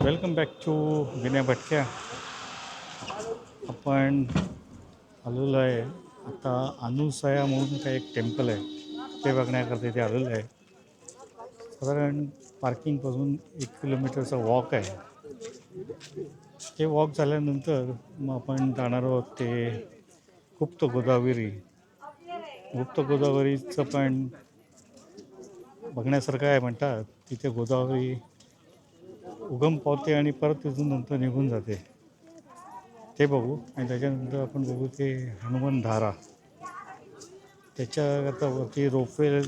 Welcome back to Vinay भटक्या. आपण आलेलो आहे आता अनुसया म्हणून काही एक टेम्पल आहे ते बघण्याकरता इथे आलेलं आहे. साधारण पार्किंगपासून 1 किलोमीटरचा वॉक आहे. ते वॉक झाल्यानंतर मग आपण जाणार आहोत ते गुप्त गोदावरी. गुप्त गोदावरीचं पण बघण्यासारखं आहे म्हणतात. तिथे गोदावरी उगम पावते आणि परत तिथून नंतर निघून जाते, ते बघू. आणि त्याच्यानंतर आपण बघू ते हनुमान धारा. त्याच्याकरता वरती रोपवे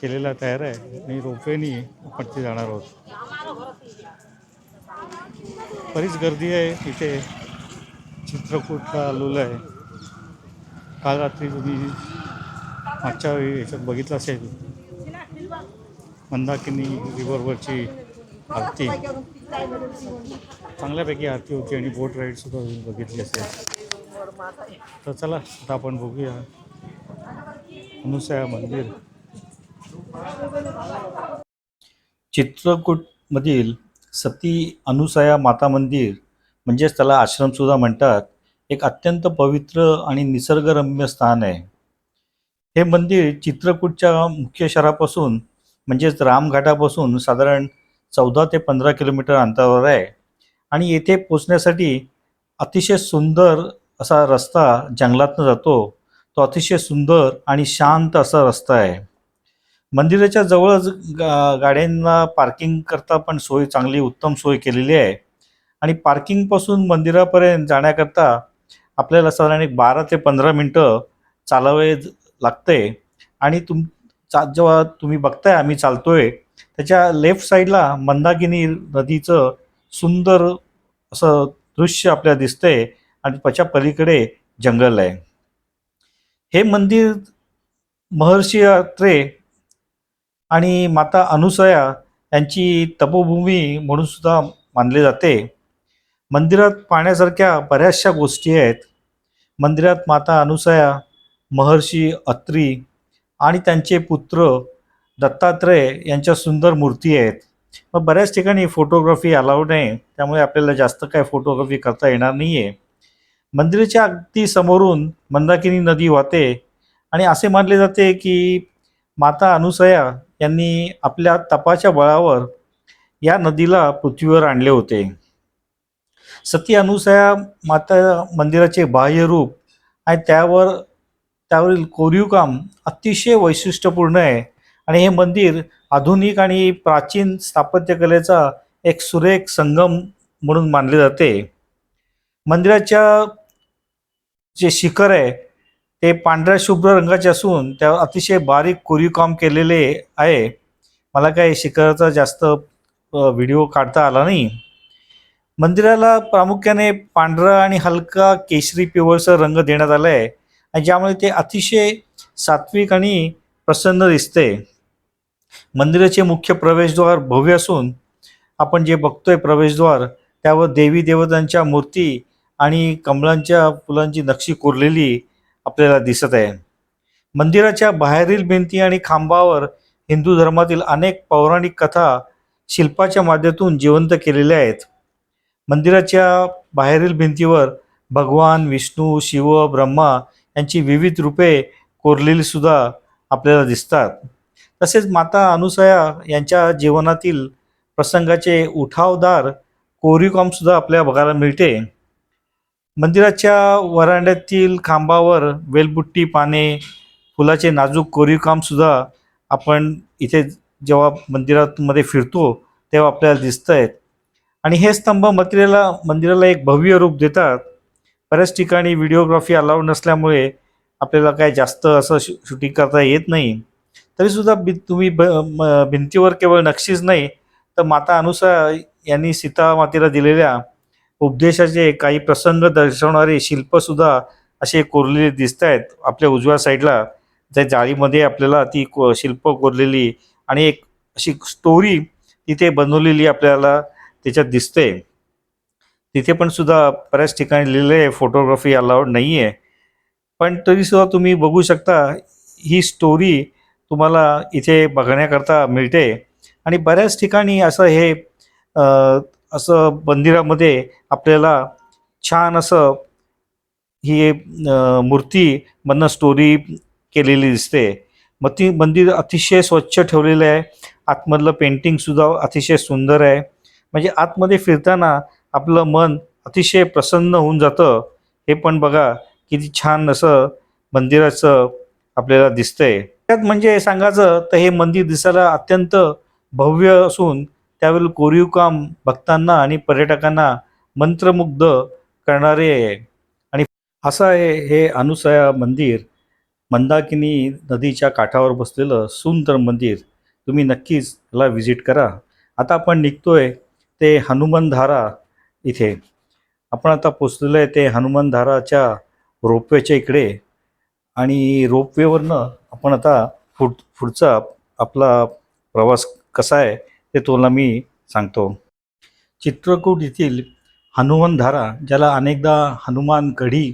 केलेला तयार आहे आणि रोपवेनी आपण ते जाणार आहोत. बरीच गर्दी आहे तिथे. चित्रकूटला आलेलं आहे. काल रात्री तुम्ही मागच्या वेळी याच्यात बघितलं असेल मंदाकिनी रिव्हरवरची आरती. चांगल्यापैकी आरती होती आणि बोट राईडसुद्धा बघितली असेल. तर चला आता आपण बघूया अनुसया मंदिर. चित्रकूटमधील सती अनुसया माता मंदिर, म्हणजेच त्याला आश्रमसुद्धा म्हणतात, एक अत्यंत पवित्र आणि निसर्गरम्य स्थान आहे. हे मंदिर चित्रकूटच्या मुख्य शहरापासून म्हणजेच रामघाटापासून साधारण 14 ते 15 किलोमीटर अंतरावर आहे. आणि येथे पोचण्यासाठी अतिशय सुंदर असा रस्ता जंगलातनं जातो. तो अतिशय सुंदर आणि शांत असा रस्ता आहे. मंदिराच्या जवळच गाड्यांना पार्किंग करता पण सोय, चांगली उत्तम सोय केलेली आहे. आणि पार्किंगपासून मंदिरापर्यंत जाण्याकरता आपल्याला साधारण एक 12 ते 15 मिनटं चालावे लागते. आणि जेव्हा तुम्ही बघताय आम्ही चालतोय, त्याच्या लेफ्ट साईडला मंदाकिनी नदीचं सुंदर असं दृश्य आपल्याला दिसतंय आणि त्याच्या पलीकडे जंगल आहे. हे मंदिर महर्षी अत्रे आणि माता अनुसया यांची तपोभूमी म्हणून सुद्धा मानले जाते. मंदिरात पाहण्यासारख्या बऱ्याचशा गोष्टी आहेत. मंदिरात माता अनुसया, महर्षी अत्री आणि त्यांचे पुत्र दत्तात्रेय यांच्या सुंदर मूर्ती आहेत. मग बऱ्याच ठिकाणी फोटोग्राफी अलाउड आहे, त्यामुळे आपल्याला जास्त काय फोटोग्राफी करता येणार नाही आहे. मंदिराच्या अगदी समोरून मंदाकिनी नदी वाहते आणि असे मानले जाते की माता अनुसया यांनी आपल्या तपाच्या बळावर या नदीला पृथ्वीवर आणले होते. सती अनुसया माता मंदिराचे बाह्य रूप आणि त्यावरील कोरीव काम अतिशय वैशिष्ट्यपूर्ण आहे. आणि हे मंदिर आधुनिक आणि प्राचीन स्थापत्यकलेचा एक सुरेख संगम म्हणून मानले जाते. मंदिराच्या जे शिखर आहे ते पांढऱ्या शुभ्र रंगाचे असून त्यावर अतिशय बारीक कोरीव काम केलेले आहे. मला काही शिखराचा जास्त व्हिडिओ काढता आला नाही. मंदिराला प्रामुख्याने पांढरा आणि हलका केशरी पिवळसर रंग देण्यात आला आहे आणि ज्यामुळे ते अतिशय सात्विक आणि प्रसन्न दिसते. मंदिराचे मुख्य प्रवेशद्वार भव्य असून आपण जे बघतोय प्रवेशद्वार त्यावर देवी देवतांच्या मूर्ती आणि कमळांच्या फुलांची नक्षी कोरलेली आपल्याला दिसत आहे. मंदिराच्या बाहेरील भिंती आणि खांबावर हिंदू धर्मातील अनेक पौराणिक कथा शिल्पाच्या माध्यमातून जिवंत केलेल्या आहेत. मंदिराच्या बाहेरील भिंतीवर भगवान विष्णू, शिव, ब्रह्मा यांची विविध रूपे कोरलेली सुद्धा आपल्याला दिसतात. तसेच माता अनुसया यांच्या जीवनातील प्रसंगाचे उठावदार कोरीव काम सुद्धा आपल्याला बघायला मिळते. मंदिराच्या वरांड्यातील खांबावर वेलबुट्टी पाने, फुलाचे नाजूक कोरीव काम सुद्धा आपण इथे जेव्हा मंदिरामध्ये फिरतो तेव्हा आपल्याला दिसत आहेत. आणि हे स्तंभ मंदिराला एक भव्य रूप देतात. बऱ्याच ठिकाणी व्हिडिओग्राफी अलाउड नसल्यामुळे आपल्याला काय जास्त असं शूटिंग करता येत नाही. तरीसुद्धा तुम्ही भिंतीवर केवळ नक्षीच नाही तर माता अनुसया यांनी सीता मातेला दिलेल्या उपदेशाचे काही प्रसंग दर्शवणारे शिल्पसुद्धा असे कोरलेले दिसत आहेत. आपल्या उजव्या साईडला त्या जाळीमध्ये आपल्याला ती शिल्प कोरलेली आणि एक अशी स्टोरी तिथे बनवलेली आपल्याला त्याच्यात दिसते. तिथे पण सुद्धा बऱ्याच ठिकाणी लिहिलं आहे फोटोग्राफी अलाउड नाही आहे, पण तरीसुद्धा तुम्ही बघू शकता ही स्टोरी तुम्हाला इथे बघण्याकरता मिळते. आणि बऱ्याच ठिकाणी असं हे असं मंदिरामध्ये आपल्याला छान असं ही मूर्ती मधनं स्टोरी केलेली दिसते. मग ती मंदिर अतिशय स्वच्छ ठेवलेलं आहे. आतमधलं पेंटिंगसुद्धा अतिशय सुंदर आहे. म्हणजे आतमध्ये फिरताना आपलं मन अतिशय प्रसन्न होऊन जातं. हे पण बघा किती छान असं मंदिराचं आपल्याला दिसतंय. त्यात म्हणजे सांगायचं तर हे मंदिर दिसायला अत्यंत भव्य असून त्यावेळी कोरीव काम भक्तांना आणि पर्यटकांना मंत्रमुग्ध करणारे आहे. आणि असं आहे हे अनुसया मंदिर, मंदाकिनी नदीच्या काठावर बसलेलं सुंदर मंदिर. तुम्ही नक्कीच याला व्हिजिट करा. आता आपण निघतोय ते हनुमंधारा इथे. आपण आता पोचलेलो आहे ते हनुमंधाराच्या रोपवेच्या इकडे. आणि रोपवेवरनं आपण आता पुढचा आपला प्रवास कसा आहे ते तुला मी सांगतो. चित्रकूट येथील हनुमंधारा, ज्याला अनेकदा हनुमान गढी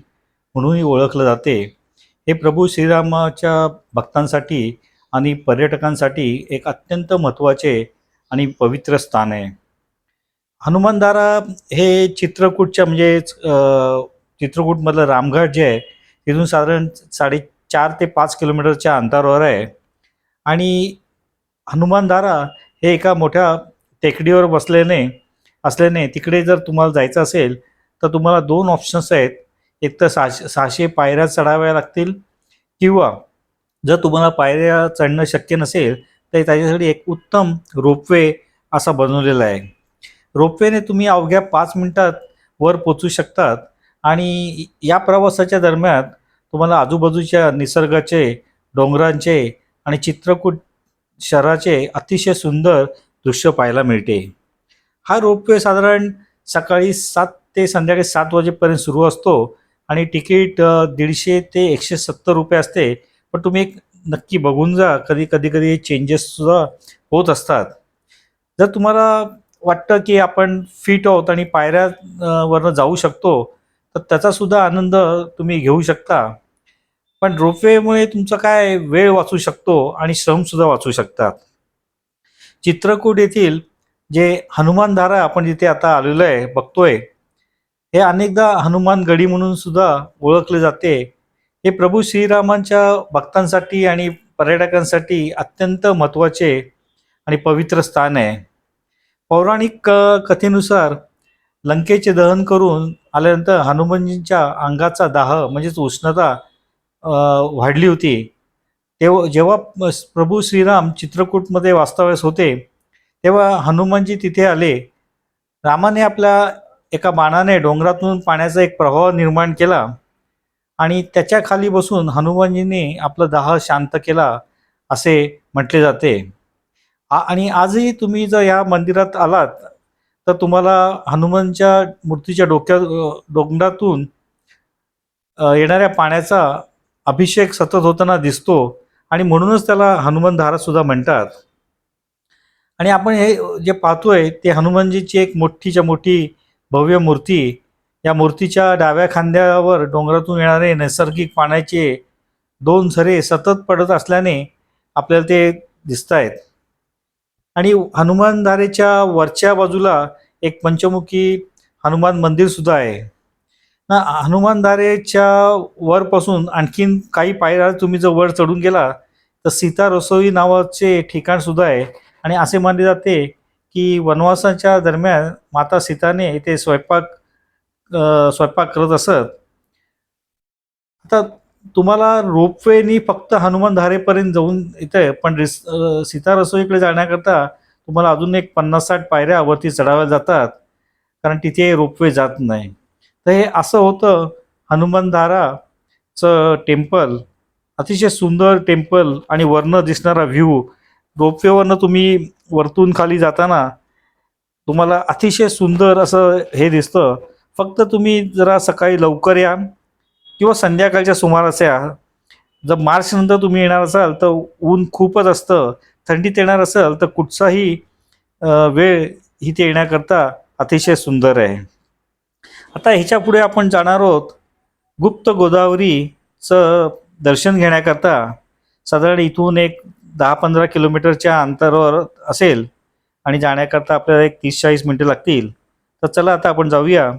म्हणूनही ओळखलं जाते, हे प्रभू श्रीरामाच्या भक्तांसाठी आणि पर्यटकांसाठी एक अत्यंत महत्त्वाचे आणि पवित्र स्थान आहे. हनुमंधारा हे चित्रकूटच्या म्हणजेच चित्रकूटमधलं रामघाट जे आहे तिथून साधारण 4.5 ते 5 किलोमीटरच्या अंतरावर आहे. आणि हनुमानधारा हे एका मोठ्या टेकडीवर असल्याने तिकडे जर तुम्हाला जायचं असेल तर तुम्हाला 2 ऑप्शन्स आहेत. एक तर 600 पायऱ्या चढाव्या लागतील, किंवा जर तुम्हाला पायऱ्या चढणं शक्य नसेल तर त्याच्यासाठी एक उत्तम रोपवे असा बनवलेला आहे. रोपवेने तुम्ही अवघ्या 5 मिनिटात वर पोचू शकतात. आणि या प्रवासाच्या दरम्यान तुम्हाला आजूबाजूच्या निसर्गाचे, डोंगरांचे आणि चित्रकूट शहराचे अतिशय सुंदर दृश्य पाहायला मिळते. हा रोपवे साधारण सकाळी 7 ते संध्याकाळी 7 वाजेपर्यंत सुरू असतो आणि तिकीट 150 ते 170 रुपये असते. पण तुम्ही एक नक्की बघून जा, कधी चेंजेससुद्धा होत असतात. जर तुम्हाला वाटतं की आपण फिट आहोत आणि पायऱ्या वरनं जाऊ शकतो तर त्याचासुद्धा आनंद तुम्ही घेऊ शकता. पण रोपवेमुळे तुमचा काय वेळ वाचू शकतो आणि श्रमसुद्धा वाचू शकतात. चित्रकूट येथील जे हनुमानधारा आपण जिथे आता आलेलो आहे बघतोय, हे अनेकदा हनुमान गडी म्हणून सुद्धा ओळखले जाते. हे प्रभू श्रीरामांच्या भक्तांसाठी आणि पर्यटकांसाठी अत्यंत महत्त्वाचे आणि पवित्र स्थान आहे. पौराणिक कथेनुसार लंकेचे दहन करून आल्यानंतर हनुमानजींच्या अंगाचा दाह म्हणजेच उष्णता वाढली होती. जेव्हा प्रभू श्रीराम चित्रकूटमध्ये वास्तव्यास होते तेव्हा हनुमानजी तिथे आले. रामाने आपल्या एका बाणाने डोंगरातून पाण्याचा एक प्रवाह निर्माण केला आणि त्याच्या खाली बसून हनुमानजींनी आपला दाह शांत केला असे म्हटले जाते. आणि आजही तुम्ही जर या मंदिरात आलात तर तुम्हाला हनुमानच्या मूर्तीच्या डोंगरातून येणाऱ्या पाण्याचा अभिषेक सतत होताना दिसतो आणि म्हणूनच त्याला हनुमानधारा सुद्धा म्हणतात. आणि आपण हे जे पाहतोय ते हनुमानजीची एक मोठीच्या मोठी भव्य मूर्ती. या मूर्तीच्या डाव्या खांद्यावर डोंगरातून येणारे नैसर्गिक पाण्याचे 2 झरे सतत पडत असल्याने आपल्याला ते दिसत आहेत. आणि हनुमानधारेच्या वरच्या बाजूला एक पंचमुखी हनुमान मंदिर सुद्धा आहे ना. हनुमानधारेच्या वरपासून आणखीन काही पायऱ्या तुम्ही जर वर चढून गेला तर सीता रसोई नावाचे ठिकाण सुद्धा आहे. आणि असे मानले जाते की वनवासाच्या दरम्यान माता सीताने इथे स्वयंपाक करत असत. आता तुम्हाला रोपवेनी फक्त हनुमानधारेपर्यंत जाऊन इथे, पण सीता रसोईकडे जाण्याकरता तुम्हाला अजून एक 50-60 पायऱ्या वरती चढाव्या जातात, कारण तिथे रोपवे जात नाही. तर हे असं होतं हनुमानधाराचं टेम्पल. अतिशय सुंदर टेम्पल आणि वरनं दिसणारा व्ह्यू. रोपवेवरनं तुम्ही वरतून खाली जाताना तुम्हाला अतिशय सुंदर असं हे दिसतं. फक्त तुम्ही जरा सकाळी लवकर या किंवा संध्याकाळच्या सुमारास या. जर मार्चनंतर तुम्ही येणार असाल तर ऊन खूपच असतं. थंडीत येणार असाल तर कुठचाही वेळ इथे येण्याकरता अतिशय सुंदर आहे. आता ह्याच्या पुढे आपण जाणार आहोत गुप्त गोदावरीचं दर्शन घेण्याकरता. साधारण इथून एक 10-15 किलोमीटरच्या अंतरावर असेल. आणि जाण्याकरता आपल्याला एक 30-40 मिनिटं लागतील. तर चला आता आपण जाऊया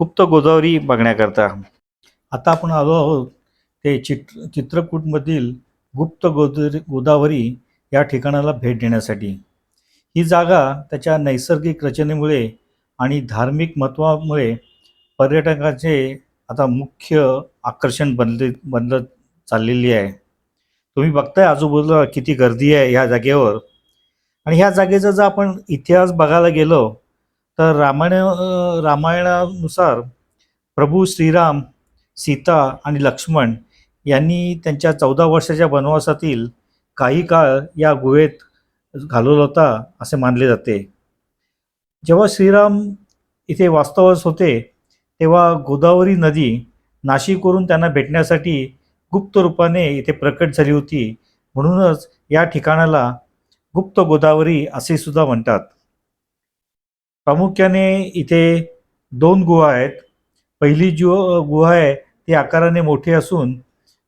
गुप्त गोदावरी बघण्याकरता. आता आपण आलो आहोत ते चित्रकूटमधील गुप्त गोदावरी या ठिकाणाला भेट देण्यासाठी. ही जागा त्याच्या नैसर्गिक रचनेमुळे आणि धार्मिक महत्त्वामुळे पर्यटकांचे आता मुख्य आकर्षण बनत चाललेली आहे. तुम्ही बघताय आजूबाजूला किती गर्दी आहे ह्या जागेवर. आणि ह्या जागेचा जर आपण इतिहास बघायला गेलो तर रामायणानुसार प्रभू श्रीराम, सीता आणि लक्ष्मण यांनी त्यांच्या 14 वर्षाच्या वनवासातील काही काळ या गुहेत घालवला होता असे मानले जाते. जेव्हा श्रीराम इथे वास्तव्यास होते तेव्हा गोदावरी नदी नाशिकवरून त्यांना भेटण्यासाठी गुप्त रूपाने इथे प्रकट झाली होती. म्हणूनच या ठिकाणाला गुप्त गोदावरी असे सुद्धा म्हणतात. प्रामुख्याने इथे 2 गुहा आहेत. पहिली जो गुहा आहे ती आकाराने मोठी असून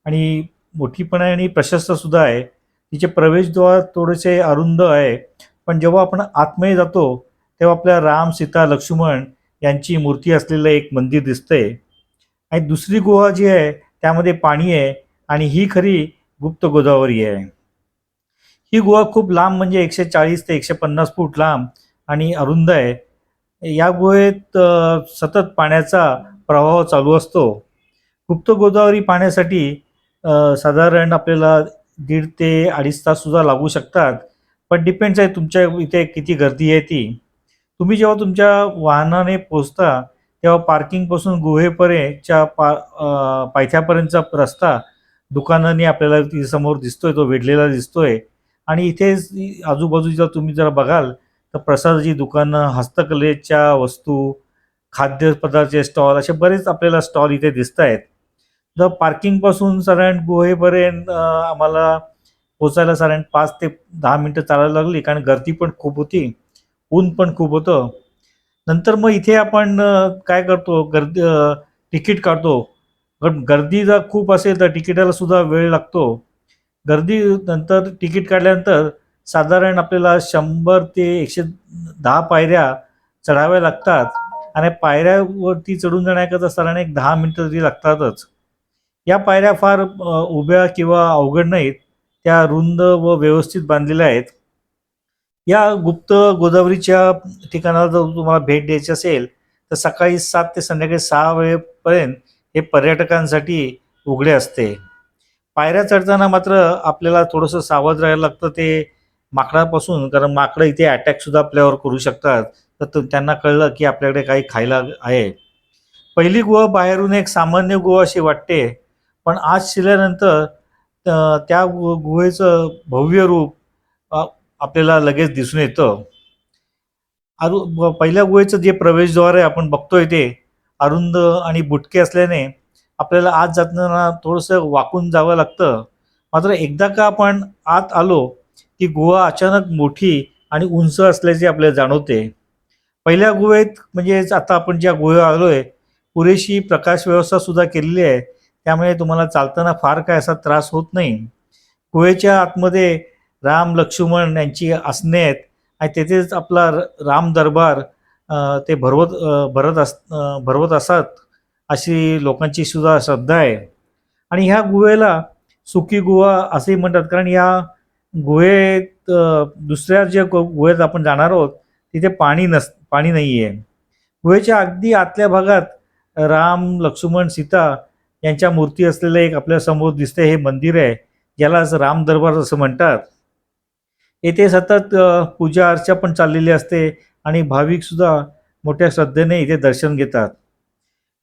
आणि मोठीपणे आणि प्रशस्त सुद्धा आहे. तिचे प्रवेशद्वार थोडेसे अरुंद आहे, पण जेव्हा आपण आतमध्ये जातो तेव्हा आपल्या राम, सीता, लक्ष्मण यांची मूर्ती असलेलं एक मंदिर दिसतंय. आणि दुसरी गुहा जी आहे त्यामध्ये पाणी आहे आणि ही खरी गुप्त गोदावरी आहे. ही गुहा खूप लांब म्हणजे 140 ते 150 फूट लांब आणि अरुंद आहे. या गुहेत सतत पाण्याचा प्रवाह चालू असतो. गुप्त गोदावरी पाहण्यासाठी साधारण आपल्याला 1.5 ते 2.5 तास सुद्धा लागू शकतात. पण डिपेंड्स आहे तुमच्या इथे किती गर्दी आहे ती. तुम्ही जेव्हा तुमच्या वाहनाने पोहोचता तेव्हा पार्किंगपासून गुहेपर्यंतच्या पायथ्यापर्यंतचा रस्ता दुकानाने आपल्याला ती समोर दिसतोय, तो वेढलेला दिसतोय. आणि इथेच आजूबाजूला तुम्ही जर बघाल तर प्रसादाची दुकानं, हस्तकलेच्या वस्तू, खाद्यपदार्थाचे स्टॉल असे बरेच आपल्याला स्टॉल इथे दिसत आहेत. जर पार्किंगपासून साधारण गुहेपर्यंत आम्हाला पोचायला साधारण 5 ते 10 मिनटं चालायला लागली, कारण गर्दी पण खूप होती, ऊन पण खूप होतं. नंतर मग इथे आपण काय करतो, तिकीट काढतो. पण गर्दी जर खूप असेल तर तिकिटाला सुद्धा वेळ लागतो. गर्दी नंतर तिकीट काढल्यानंतर साधारण आपल्याला 100 ते 110 पायऱ्या चढाव्या लागतात आणि पायऱ्यावरती चढून जाण्याकरता साधारण एक 10 मिनिटं तरी लागतातच. या पायऱ्या फार उभ्या किंवा अवघड नाहीत, त्या रुंद व व्यवस्थित बांधलेल्या आहेत. या गुप्त गोदावरीच्या ठिकाणाला जर तुम्हाला भेट द्यायची असेल तर सकाळी 7 ते संध्याकाळी 6 वेळेपर्यंत हे पर्यटकांसाठी उघडे असते. पायऱ्या चढताना मात्र आपल्याला थोडंसं सावध राहायला लागतं ते माकडापासून, कारण माकडं इथे अटॅकसुद्धा आपल्यावर करू शकतात. तर त्यांना कळलं की आपल्याकडे काही खायला आहे. पहिली गुहा बाहेरून एक सामान्य गुहा अशी वाटते, पण आत शिरल्यानंतर त्या गुहेचं भव्य रूप आपल्याला लगेच दिसून येतं. पहिल्या गुहेचं जे प्रवेशद्वार आहे आपण बघतोय ते अरुंद आणि बुटके असल्याने आपल्याला आत जाताना थोडंसं वाकून जावं लागतं. मात्र एकदा का आपण आत आलो की गुहा अचानक मोठी आणि उंच असल्याचे आपल्याला जाणवते. पहिल्या गुहेत म्हणजे आता आपण ज्या गुहेवर आलोय पुरेशी प्रकाश व्यवस्था सुद्धा केलेली आहे, त्यामुळे तुम्हाला चालताना फार काय असा त्रास होत नाही. गुहेच्या आतमध्ये राम, लक्ष्मण यांची आसने आहेत आणि तेथेच आपला राम दरबार ते भरवत असतात अशी लोकांची सुद्धा श्रद्धा आहे. आणि ह्या गुहेला सुकी गुहा असेही म्हणतात, कारण या गुहेत दुसऱ्या ज्या गुहेत आपण जाणार आहोत तिथे पाणी नाही आहे. गुहेच्या अगदी आतल्या भागात राम, लक्ष्मण, सीता यांच्या मूर्ती असलेलं एक आपल्या समोर दिसते हे मंदिर आहे, ज्याला राम दरबार असं म्हणतात. येथे सतत पूजा अर्चा पण चाललेली असते आणि भाविक सुद्धा मोठ्या श्रद्धेने इथे दर्शन घेतात.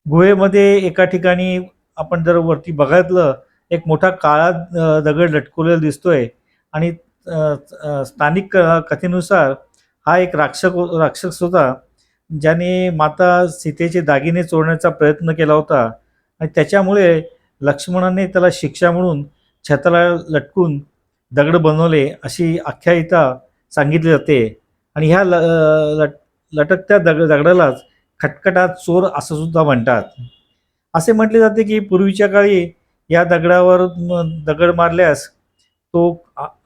गुहेमध्ये एका ठिकाणी आपण जर वरती बघितलं एक मोठा काळा दगड लटकवलेला दिसतोय आणि स्थानिक कथेनुसार हा एक राक्षस होता, ज्याने माता सीतेचे दागिने चोरण्याचा प्रयत्न केला होता आणि त्याच्यामुळे लक्ष्मणाने त्याला शिक्षा म्हणून छताला लटकून दगड बनवले अशी आख्यायिका सांगितली जाते. आणि ह्या लटकत्या दगडालाच खटखटात चोर असं सुद्धा म्हणतात. असे म्हटले जाते की पूर्वीच्या काळी या दगडावर दगड मारल्यास तो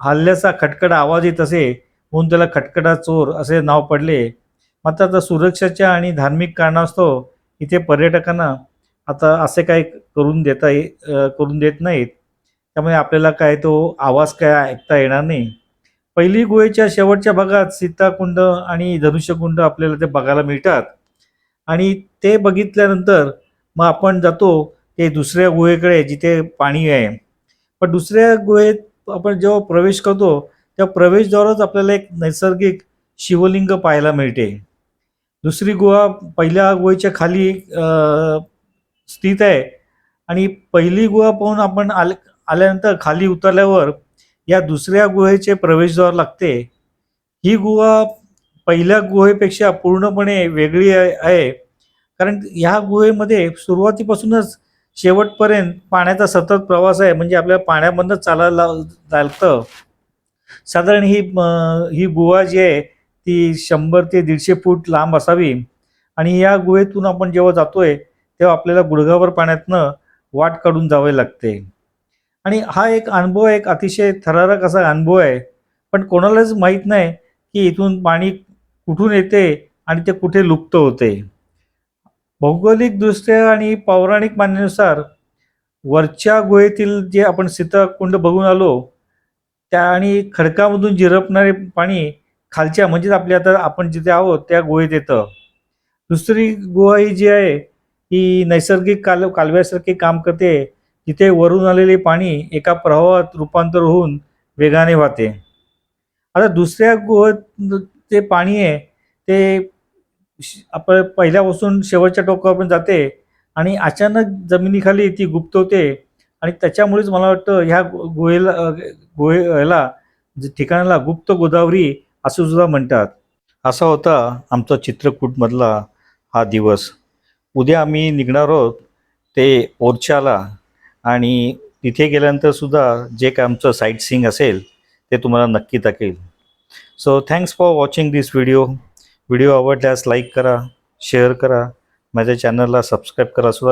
हल्ल्याचा खटखट आवाज येत असे, म्हणून त्याला खटखटा चोर असे नाव पडले. मात्र आता सुरक्षाच्या आणि धार्मिक कारणास्तव इथे पर्यटकांना आता असे काही करून देत नाहीत. त्यामुळे आपल्याला काय तो आवाज काय ऐकता येणार नाही. पहिली गुहेच्या शेवटच्या भागात सीताकुंड आणि धनुष्यकुंड आपल्याला ते बघायला मिळतात. आणि ते बघितल्यानंतर मग आपण जातो ते दुसऱ्या गुहेकडे जिथे पाणी आहे. पण दुसऱ्या गुहेत आपण जेव्हा प्रवेश करतो तेव्हा प्रवेशद्वाराच आपल्याला एक नैसर्गिक शिवलिंग पाहायला मिळते. दुसरी गुहा पहिल्या गुहेच्या खाली स्थित आहे. आणि पहिली गुहा पाहून आपण आल्यानंतर खाली उतरल्यावर या दुसऱ्या गुहेचे प्रवेशद्वार लागते. ही गुहा पहिल्या गुहेपेक्षा पूर्णपणे वेगळी आहे. कारण ह्या गुहेमध्ये सुरुवातीपासूनच शेवटपर्यंत पाण्याचा सतत प्रवास आहे. म्हणजे आपल्याला पाण्यामधनं चालायला लागतं. साधारण ही गुहा जी आहे ती 100 ते 150 फूट लांब असावी. आणि या गुहेतून आपण जेव्हा जातोय तेव्हा आपल्याला गुडघाभर पाण्यातनं वाट काढून जावे लागते. आणि हा एक अनुभव एक अतिशय थरारक असा अनुभव आहे. पण कोणालाच माहीत नाही की इथून पाणी कुठून येते आणि ते कुठे लुप्त होते. भौगोलिकदृष्ट्या आणि पौराणिक मान्यतेनुसार वरच्या गुहेतील जे आपण सीताकुंड बघून आलो त्या आणि खडकामधून झिरपणारे पाणी खालच्या म्हणजे आपल्या आता आपण जिथे आहोत त्या गुहेत येतं. दुसरी गुहा ही जी आहे ही नैसर्गिक कालव्यासारखे काम करते. तिथे वरून आलेले पाणी एका प्रवाहात रूपांतर होऊन वेगाने वाहते. आता दुसऱ्या गुहेत जे पाणी आहे ते आपण पहिल्यापासून शेवटच्या टोकापर्यंत जाते आणि अचानक जमिनीखाली ती गुप्त होते. आणि त्याच्यामुळेच मला वाटतं ह्या गुहेला ठिकाणाला गुप्त गोदावरी असं सुद्धा म्हणतात. असा होता आमचा चित्रकूटमधला हा दिवस. उद्या आम्ही निघणार आहोत ते ओरछाला. आणि तिथे गेल्यानंतर सुद्धा जे काय आमचं साईट सीइंग असेल ते तुम्हाला नक्की दाखवेल. So thanks for watching this video. Video आवडल्यास लाईक करा, शेअर करा, माझ्या चॅनलला सबस्क्राईब करा सुद्धा